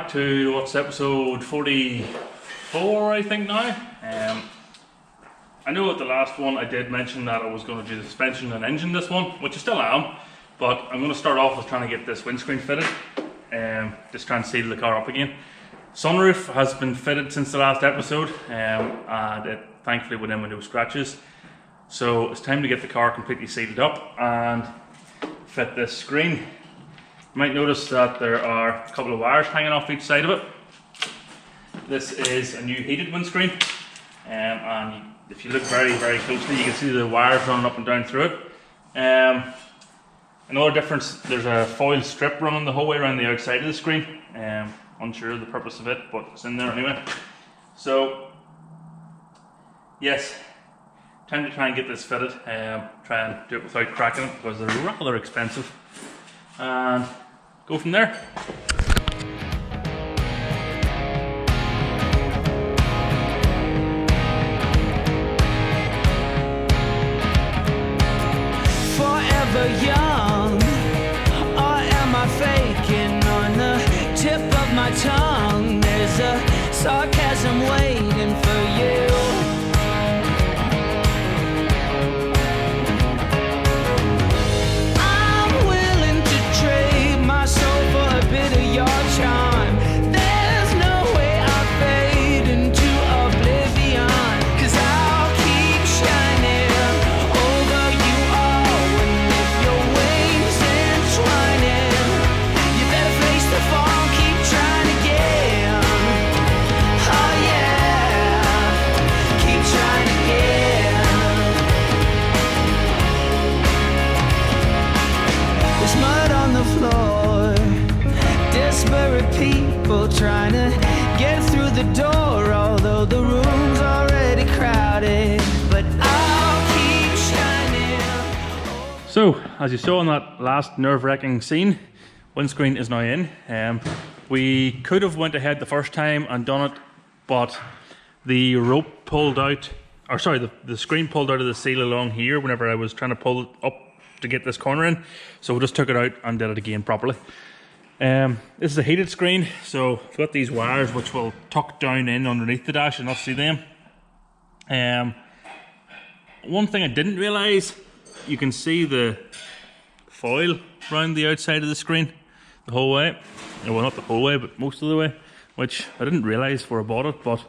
back to what's episode 44, I think now. I know at the last one I did mention that I was going to do the suspension and engine this one, which I still am, but I'm going to start off with trying to get this windscreen fitted, just trying to seal the car up again. Sunroof has been fitted since the last episode, and it thankfully went in with no scratches. So it's time to get the car completely sealed up and fit this screen. You might notice that there are a couple of wires hanging off each side of it. This is a new heated windscreen, and if you look very closely, you can see the wires running up and down through it. Another difference, there's a foil strip running the whole way around the outside of the screen. Unsure of the purpose of it, but it's in there anyway. So yes, time to try and get this fitted. Try and do it without cracking it because they're rather expensive, and go from there. Young, or am I faking? On the tip of my tongue, there's a sarcasm waiting for you. I'm willing to trade my soul for a bit of your charm. There's no way I fade into oblivion, 'cause I'll keep shining over you all. And if your wings entwining, you better face the fall, keep trying again. Oh yeah, keep trying again. There's mud on the floor, desperate people trying to get through the door, although the room's already crowded, but I'll keep shining. So, as you saw in that last nerve-wracking scene, windscreen is now in. We could have went ahead the first time and done it, but the rope pulled out, or sorry, the screen pulled out of the seal along here whenever I was trying to pull it up to get this corner in. So we just took it out and did it again properly. This is a heated screen, so I've got these wires which will tuck down in underneath the dash and not see them. One thing I didn't realise, you can see the foil around the outside of the screen the whole way. Well, not the whole way, but most of the way, which I didn't realise before I bought it, but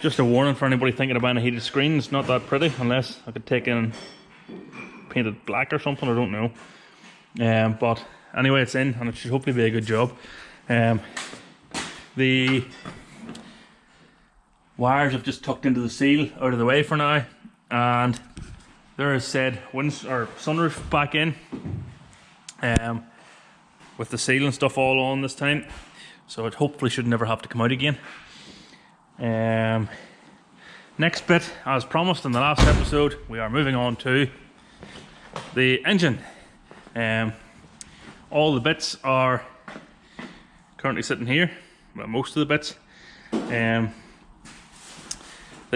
just a warning for anybody thinking of buying a heated screen. It's not that pretty unless I could take in and paint it black or something, I don't know. But anyway, it's in and it should hopefully be a good job. The wires have just tucked into the seal out of the way for now, and there is said sunroof back in, with the seal and stuff all on this time, so it hopefully should never have to come out again. Next bit, as promised in the last episode, we are moving on to the engine. All the bits are currently sitting here, well, most of the bits that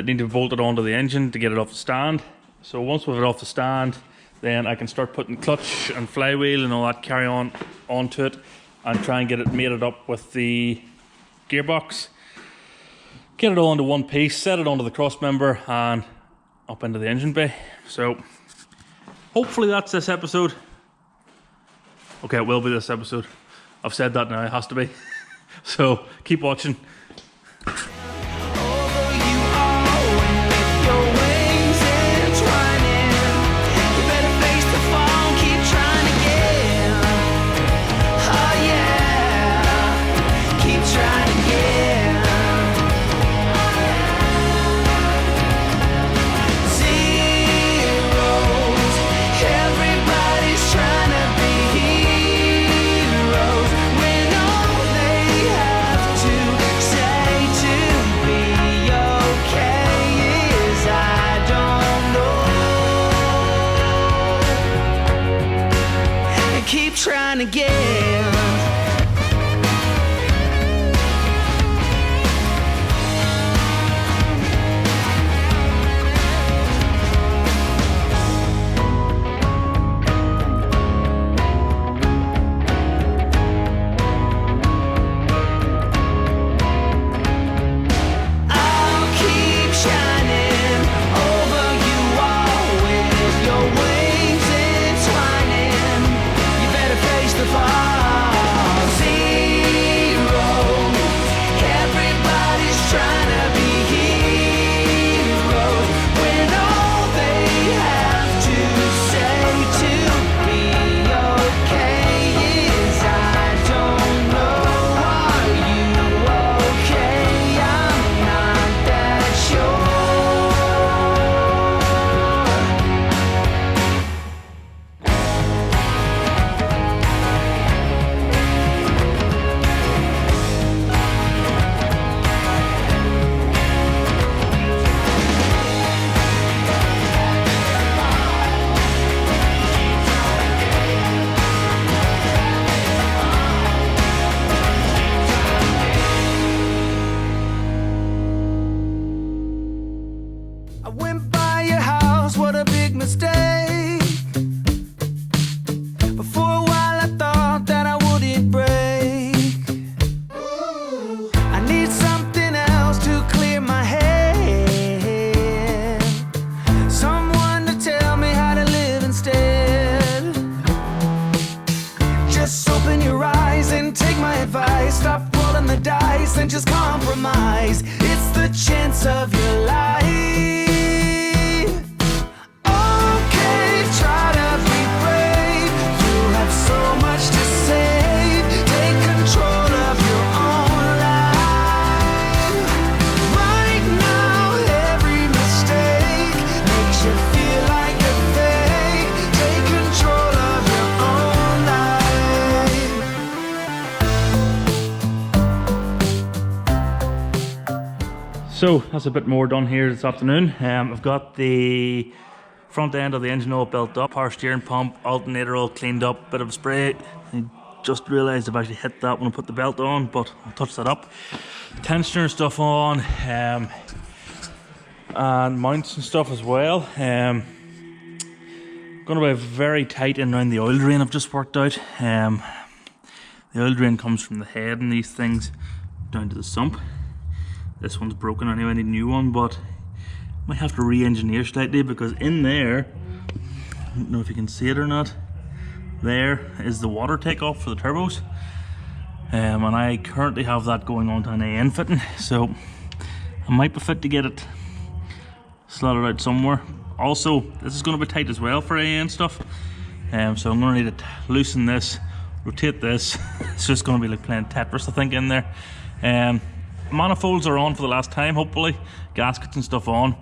need to be bolted onto the engine to get it off the stand. So once we've it off the stand, then I can start putting clutch and flywheel and all that carry on onto it and try and get it mated up with the gearbox. Get it all into one piece, set it onto the cross member and up into the engine bay. So hopefully that's this episode. Okay, it will be this episode. I've said that now, it has to be. So keep watching. Say I went by your house, what a big mistake. But for a while I thought that I wouldn't break. I need something else to clear my head. Someone to tell me how to live instead. Just open your eyes and take my advice. Stop rolling the dice and just compromise. It's the chance of your life. Okay, try to be brave. You have so much to say. Take control of your own life. Right now, every mistake makes you feel like a fake. Take control of your own life. So that's a bit more done here this afternoon. I've got the front end of the engine all built up, power steering pump, alternator all cleaned up, bit of spray. I just realised I've actually hit that when I put the belt on, but I'll touch that up. Tensioner and stuff on, and mounts and stuff as well. Going to be very tight in around the oil drain I've just worked out. The oil drain comes from the head and these things down to the sump. This one's broken anyway, I need a new one, but might have to re-engineer slightly because in there, I don't know if you can see it or not, there is the water takeoff for the turbos. And I currently have that going on to an AN fitting, so I might be fit to get it slotted out somewhere. Also, this is going to be tight as well for AN stuff, so I'm going to need to loosen this, rotate this. It's just going to be like playing Tetris, I think, in there. Manifolds are on for the last time, hopefully. Gaskets and stuff on.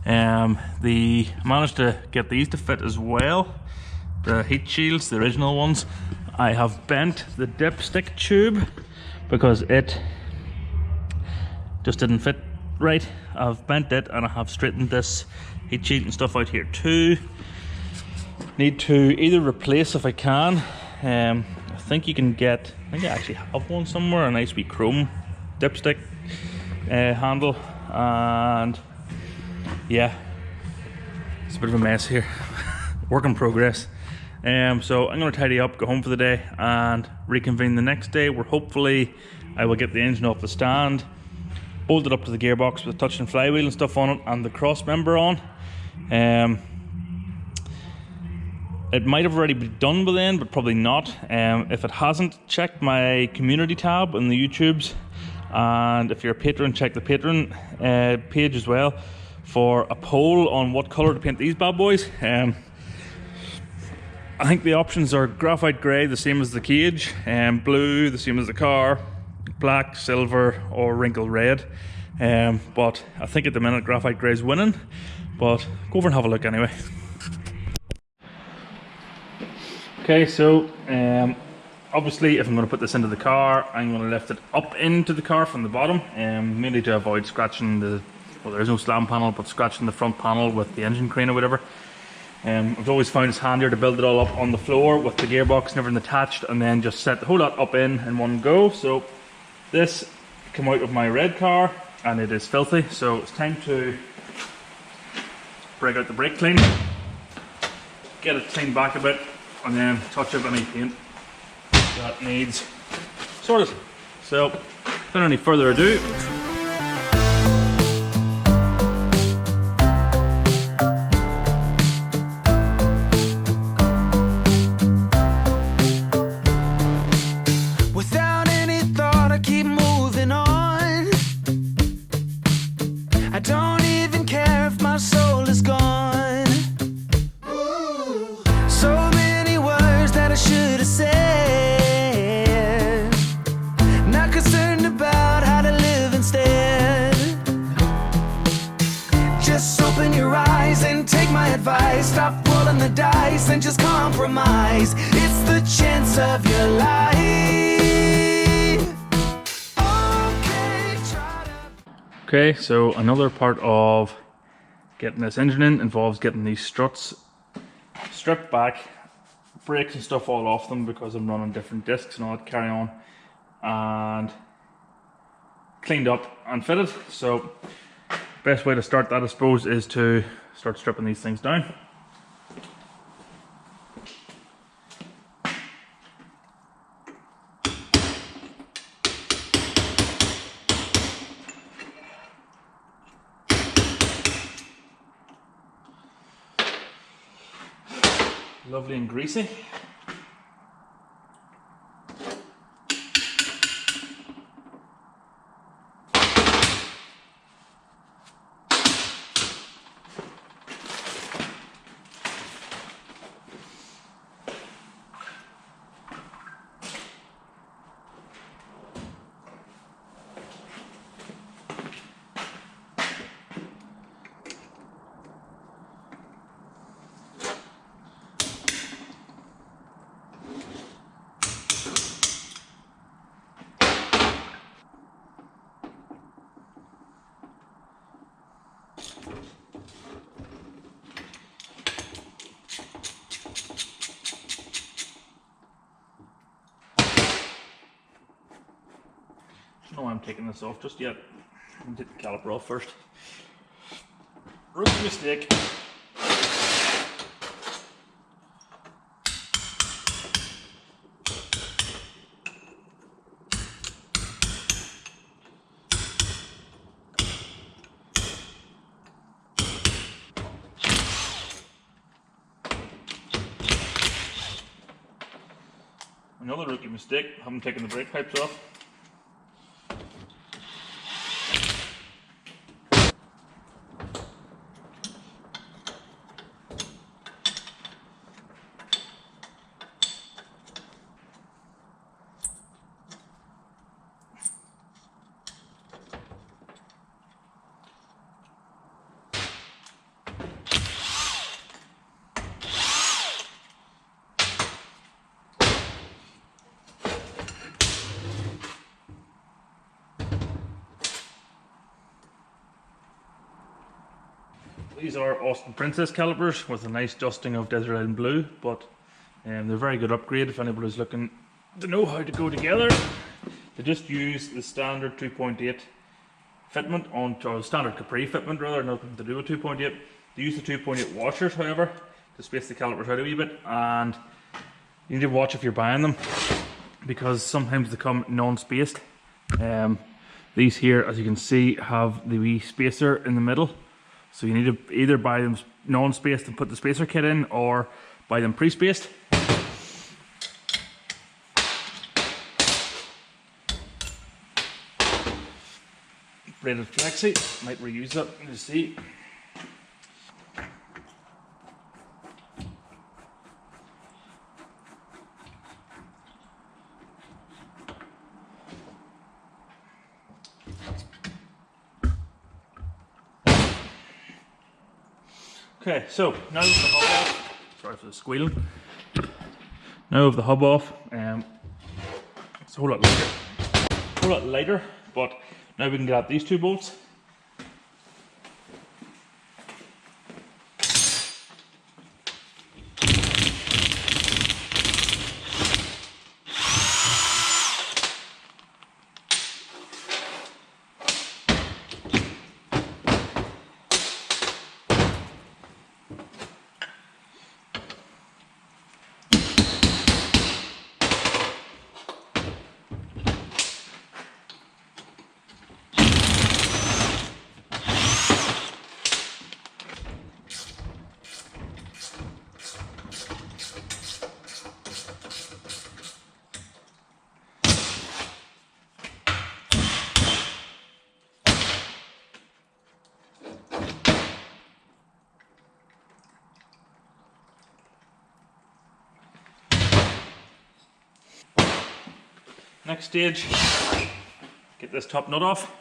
Managed to get these to fit as well. The heat shields, the original ones. I have bent the dipstick tube because it just didn't fit right. I've bent it and I have straightened this heat shield and stuff out here too. Need to either replace if I can. I think you can get, I think I actually have one somewhere, a nice wee chrome dipstick handle, and yeah, it's a bit of a mess here. Work in progress. So I'm going to tidy up, go home for the day, and reconvene the next day where hopefully I will get the engine off the stand, bolt it up to the gearbox with a touch and flywheel and stuff on it, and the cross member on. It might have already been done by then, but probably not. If it hasn't, check my community tab in the YouTubes. And if you're a patron, check the patron page as well for a poll on what colour to paint these bad boys. I think the options are graphite grey, the same as the cage, blue, the same as the car, black, silver, or wrinkled red. But I think at the minute graphite grey is winning, but go over and have a look anyway. Okay, so obviously if I'm going to put this into the car, I'm going to lift it up into the car from the bottom, mainly to avoid scratching the, well, there is no slam panel, but scratching the front panel with the engine crane or whatever. I've always found it's handier to build it all up on the floor with the gearbox and everything attached, and then just set the whole lot up in one go. So this came out of my red car and it is filthy, so it's time to break out the brake clean, get it cleaned back a bit, and then touch up any paint that needs sorted. So without any further ado, Without any thought, I keep moving on. I don't even care if my soul is gone. So many words that I should have said. Not concerned about how to live instead. Just open your eyes and take my advice. Stop rolling the dice and just compromise. It's the chance of your life. okay, so another part of getting this engine in involves getting these struts stripped back, brakes and stuff all off them because I'm running different discs and all that carry on, and cleaned up and fitted. So Best way to start that, I suppose, is to start stripping these things down. Lovely and greasy. I don't know why I'm taking this off just yet. I'm going to take the caliper off first. Rookie mistake. Another rookie mistake, haven't taken the brake pipes off. These are Austin Princess calipers with a nice dusting of Desert Island Blue, but they're a very good upgrade if anybody's looking to know how to go together. They just use the standard 2.8 fitment or standard Capri fitment rather, nothing to do with 2.8. They use the 2.8 washers, however, to space the calipers out a wee bit, and you need to watch if you're buying them because sometimes they come non-spaced. These here, as you can see, have the wee spacer in the middle. So you need to either buy them non-spaced and put the spacer kit in, or buy them pre-spaced. Braided flexi, might reuse that, you see. Okay, so now with the hub off, sorry for the squealing. Now with the hub off, it's a whole lot lighter, but now we can get out these two bolts. Next stage, get this top nut off.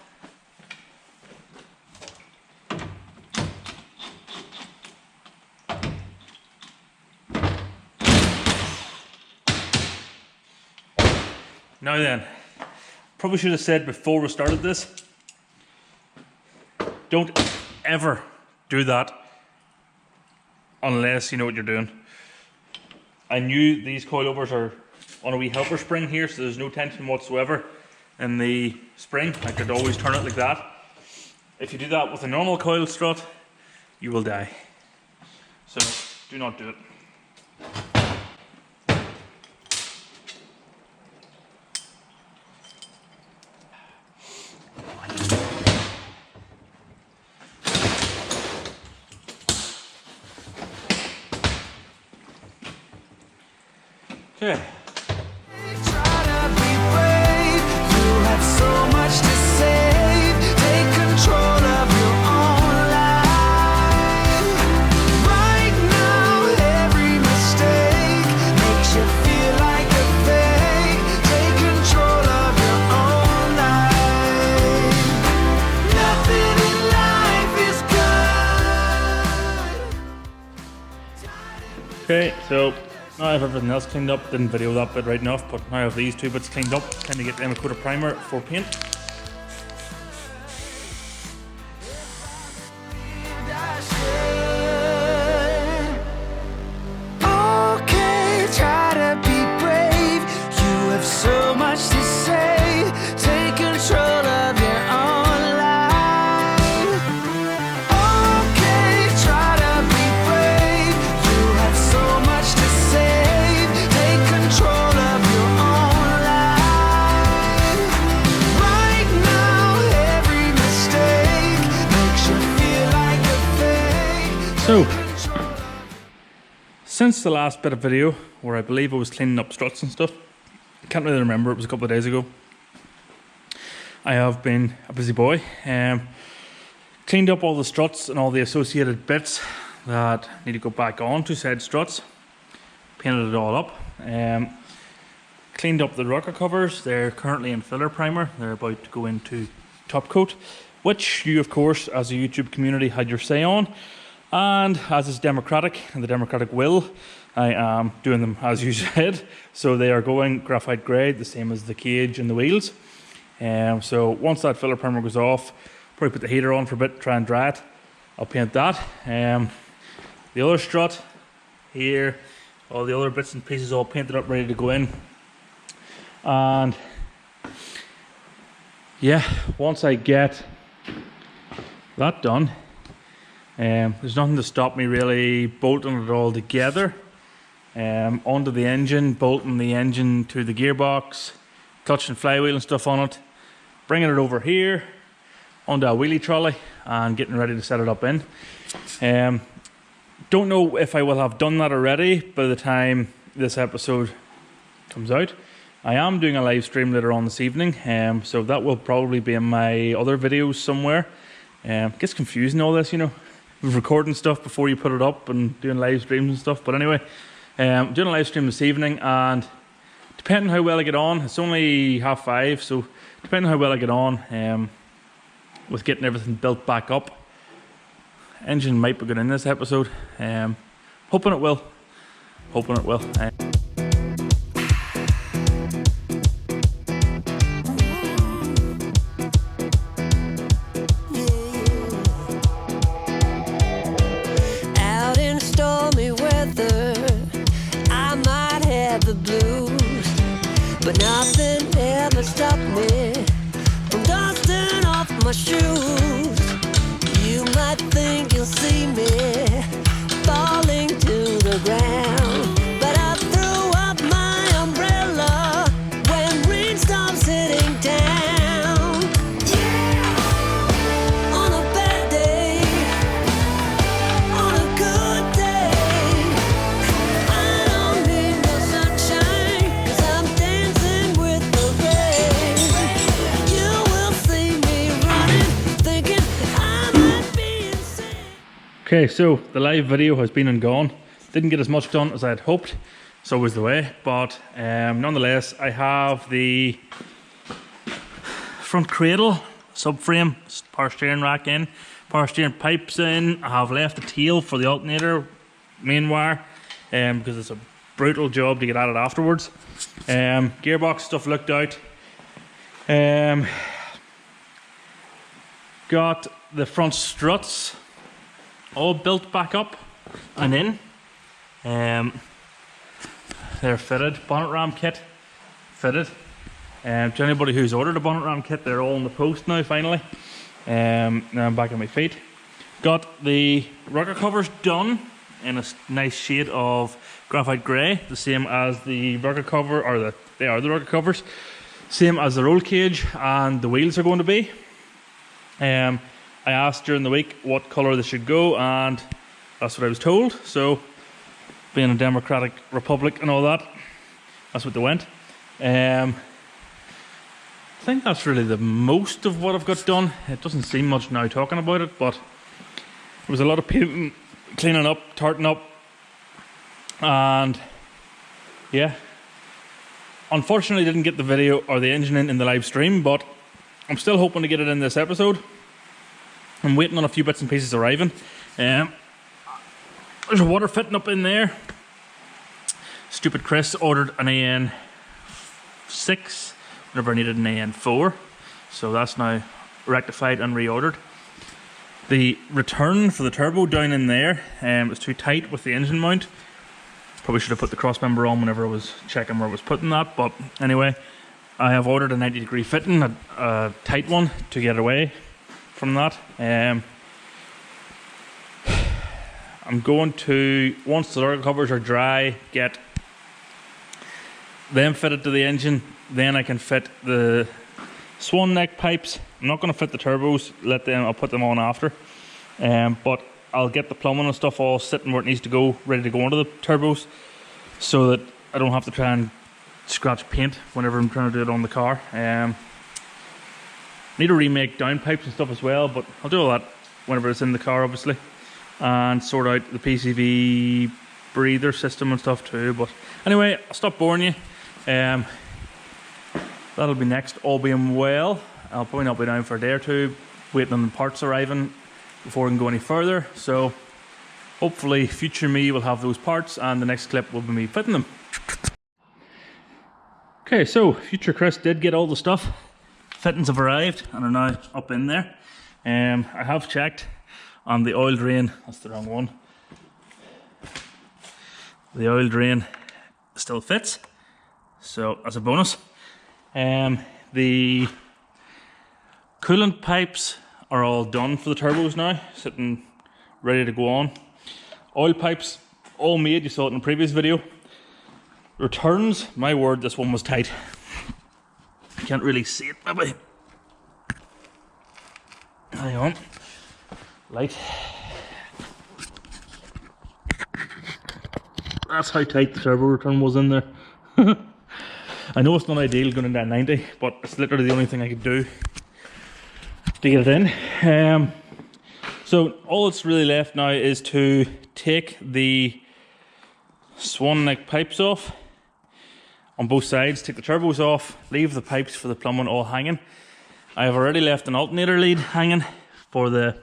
Now then, probably should have said before we started this, don't ever do that unless you know what you're doing. I knew these coilovers are on a wee helper spring here, so there's no tension whatsoever in the spring. I could always turn it like that. If you do that with a normal coil strut, you will die. So do not do it. Okay. Try to be brave. You have so much to save. Take control of your own life. Right now, every mistake makes you feel like a fake. Take control of your own life. Nothing in life is good. Okay, so now I have everything else cleaned up. Didn't video that bit right enough, but now I have these two bits cleaned up. Time to get them a coat of primer for paint. Okay, try to be brave. You have so much to say. Take control of your own life. Okay, try to be brave. You have so much to say. Take control of your own life. Right now, every mistake makes you feel like a fake. So, since the last bit of video, where I believe I was cleaning up struts and stuff, I can't really remember, it was a couple of days ago, I have been a busy boy. Cleaned up all the struts and all the associated bits that need to go back on to said struts. Painted it all up. Cleaned up the rocker covers. They're currently in filler primer. They're about to go into top coat, which you, of course, as a YouTube community, had your say on. And as is democratic, and the democratic will, I am doing them as you said. So they are going graphite grey, the same as the cage and the wheels. So once that filler primer goes off, probably put the heater on for a bit, try and dry it. I'll paint that. The other strut here, all the other bits and pieces all painted up, ready to go in. And yeah, once I get that done, there's nothing to stop me really bolting it all together. Onto the engine, bolting the engine to the gearbox, clutch and flywheel and stuff on it, bringing it over here onto a wheelie trolley and getting ready to set it up in. Don't know if I will have done that already by the time this episode comes out. I am doing a live stream later on this evening, so that will probably be in my other videos somewhere. Gets confusing all this, you know, recording stuff before you put it up and doing live streams and stuff. But anyway, doing a live stream this evening, and depending how well I get on, it's only 5:30, so depending how well I get on with getting everything built back up, engine might be good in this episode. Hoping it will. Hoping it will. Out in stormy weather, I might have the blues, but nothing ever stopped me from dusting off my shoes. You might think you'll see me falling to the ground, but I threw up my umbrella when rain stops hitting town. Yeah, on a bad day, on a good day, I don't need no sunshine, 'cause I'm dancing with the rain. You will see me running, thinking I might be insane. Okay, so the live video has been and gone. Didn't get as much done as I had hoped. It's always the way, but nonetheless, I have the front cradle, subframe, power steering rack in, power steering pipes in. I have left the tail for the alternator, main wire, because it's a brutal job to get at it afterwards. Gearbox stuff looked out. Got the front struts all built back up and in. They're fitted. Bonnet ram kit fitted. To anybody who's ordered a bonnet ram kit, they're all in the post now finally. Now I'm back on my feet. Got the rocker covers done in a nice shade of graphite grey, the same as the rocker cover, or they are the rocker covers, same as the roll cage and the wheels are going to be. I asked during the week what colour they should go, and that's what I was told. So, being a democratic republic and all that, that's what they went. I think that's really the most of what I've got done. It doesn't seem much now talking about it, but there was a lot of painting, cleaning up, tarting up, and yeah. Unfortunately, didn't get the video or the engine in the live stream, but I'm still hoping to get it in this episode. I'm waiting on a few bits and pieces arriving. There's a water fitting up in there. Stupid Kris ordered an AN6 whenever I needed an AN4, so that's now rectified and reordered. The return for the turbo down in there was too tight with the engine mount. Probably should have put the cross member on whenever I was checking where I was putting that, but anyway, I have ordered a 90-degree fitting, a tight one, to get away from that. I'm going to, once the rocker covers are dry, get them fitted to the engine. Then I can fit the swan neck pipes. I'm not going to fit the turbos, I'll put them on after. But I'll get the plumbing and stuff all sitting where it needs to go, ready to go into the turbos, so that I don't have to try and scratch paint whenever I'm trying to do it on the car. Need to remake downpipes and stuff as well, but I'll do all that whenever it's in the car, obviously, and sort out the PCV breather system and stuff too. But anyway, I'll stop boring you. That'll be next, all being well. I'll probably not be down for a day or two, waiting on the parts arriving before I can go any further. So hopefully future me will have those parts, and the next clip will be me fitting them. Okay, so future Kris did get all the stuff. Fittings have arrived and are now up in there. I have checked on the oil drain. That's the wrong one. The oil drain still fits, so that's a bonus. The coolant pipes are all done for the turbos now, sitting ready to go on. Oil pipes all made, you saw it in the previous video. Returns, my word, this one was tight. Can't really see it maybe. Hang on. Light. That's how tight the turbo return was in there. I know it's not ideal going into that 90, but it's literally the only thing I could do to get it in. So all that's really left now is to take the swan neck pipes off on both sides, take the turbos off, leave the pipes for the plumbing all hanging. I have already left an alternator lead hanging for the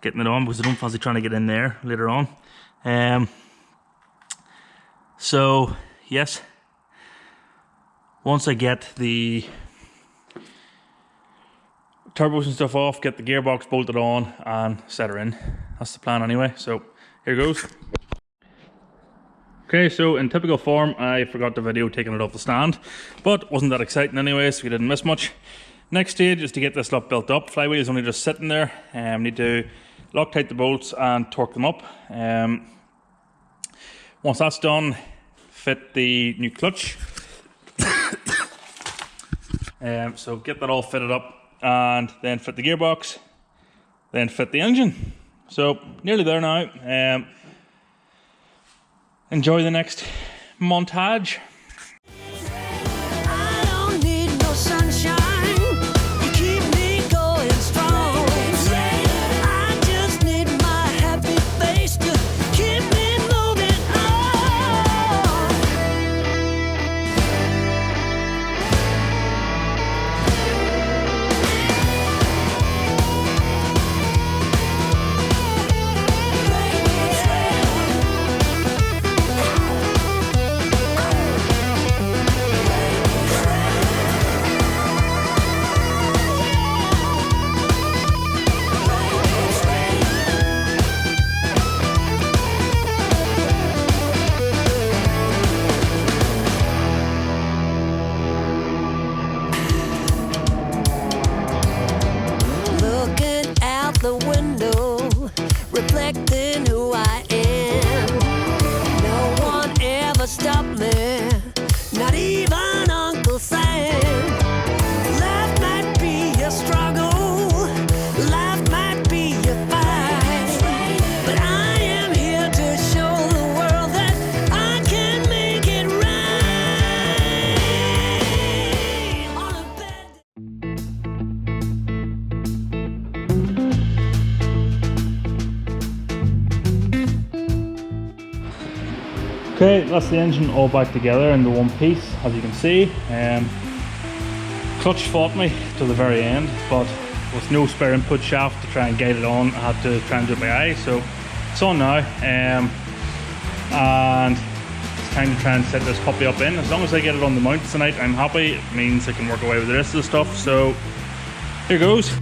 getting it on, because I don't fancy trying to get in there later on. So yes, once I get the turbos and stuff off, get the gearbox bolted on and set her in. That's the plan anyway, so here goes. Okay, so in typical form, I forgot the video taking it off the stand, but wasn't that exciting anyway, so we didn't miss much. Next stage is to get this lot built up. Flywheel is only just sitting there. Need to Loctite the bolts and torque them up. Once that's done, fit the new clutch. So get that all fitted up, and then fit the gearbox, then fit the engine. So nearly there now. Enjoy the next montage. I don't need no sunshine. You keep me going strong. I just need my happy face to keep me moving on. something who I am. No one ever stopped me, not even Uncle Sam. Life might be a struggle, life might be a fight, but I am here to show the world that I can make it right. On a bad Okay, that's the engine all back together into one piece, as you can see. Clutch fought me to the very end, but with no spare input shaft to try and guide it on, I had to try and do it by eye. So it's on now, and it's time to try and set this puppy up in. As long as I get it on the mount tonight, I'm happy. It means I can work away with the rest of the stuff. So here goes.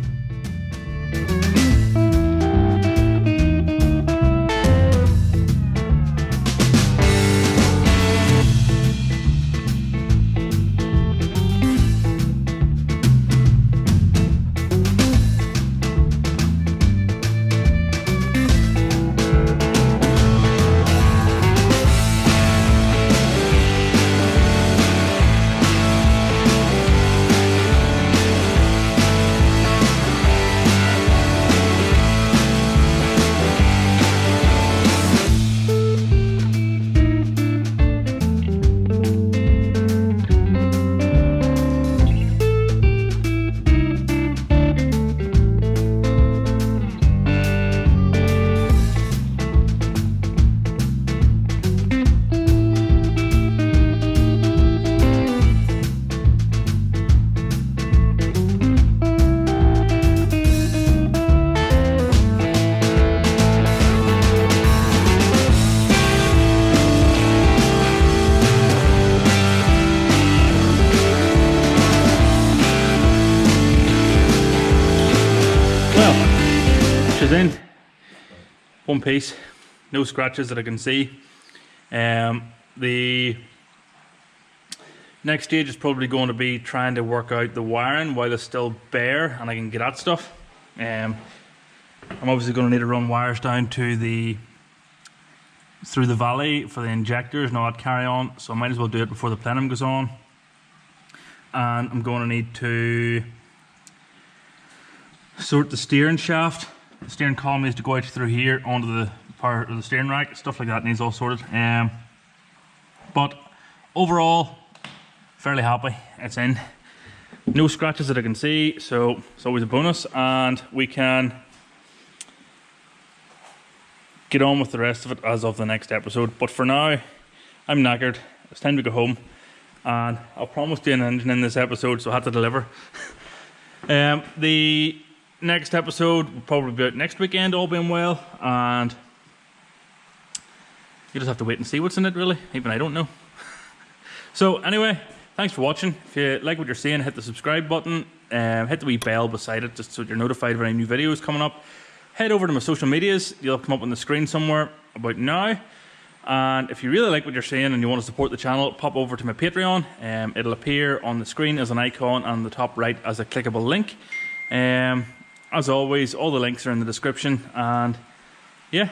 In one piece, no scratches that I can see. The next stage is probably going to be trying to work out the wiring while it's still bare and I can get at stuff. I'm obviously going to need to run wires down to through the valley for the injectors and all that carry on, so I might as well do it before the plenum goes on. And I'm going to need to sort the steering shaft. The steering column needs to go out through here onto the part of the steering rack. Stuff like that needs all sorted. But overall, fairly happy. It's in. No scratches that I can see, so it's always a bonus. And we can get on with the rest of it as of the next episode. But for now, I'm knackered. It's time to go home. And I'll promise do an engine in this episode, so I had to deliver. The next episode will probably be out next weekend, all being well, and you just have to wait and see what's in it, really. Even I don't know. So anyway, thanks for watching. If you like what you're seeing, hit the subscribe button, hit the wee bell beside it just so you're notified of any new videos coming up. Head over to my social medias. You'll come up on the screen somewhere about now. And if you really like what you're seeing and you want to support the channel, pop over to my Patreon. It'll appear on the screen as an icon and the top right as a clickable link. As always, all the links are in the description, and yeah,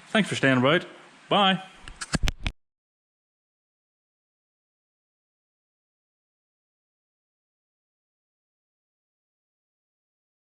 thanks for staying about. Bye.